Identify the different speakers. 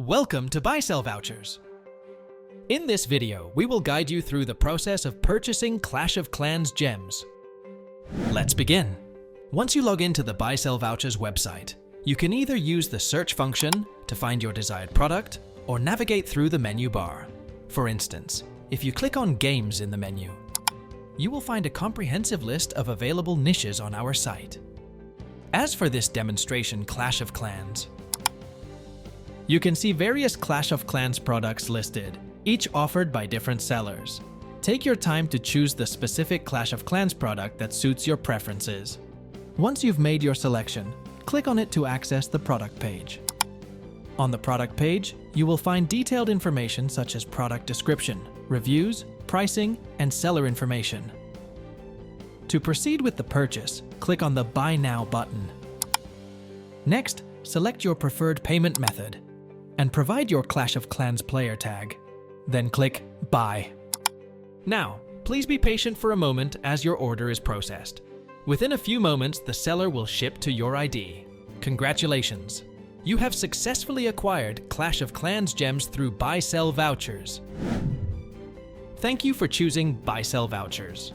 Speaker 1: Welcome to Buysellvouchers. In this video, we will guide you through the process of purchasing Clash of Clans gems. Let's begin. Once you log into the Buysellvouchers website, you can either use the search function to find your desired product or navigate through the menu bar. For instance, if you click on Games in the menu, you will find a comprehensive list of available niches on our site. As for this demonstration Clash of Clans, you can see various Clash of Clans products listed, each offered by different sellers. Take your time to choose the specific Clash of Clans product that suits your preferences. Once you've made your selection, click on it to access the product page. On the product page, you will find detailed information such as product description, reviews, pricing, and seller information. To proceed with the purchase, click on the Buy Now button. Next, select your preferred payment method and provide your Clash of Clans player tag. Then click Buy. Now, please be patient for a moment as your order is processed. Within a few moments, the seller will ship to your ID. Congratulations! You have successfully acquired Clash of Clans gems through Buysellvouchers. Thank you for choosing Buysellvouchers.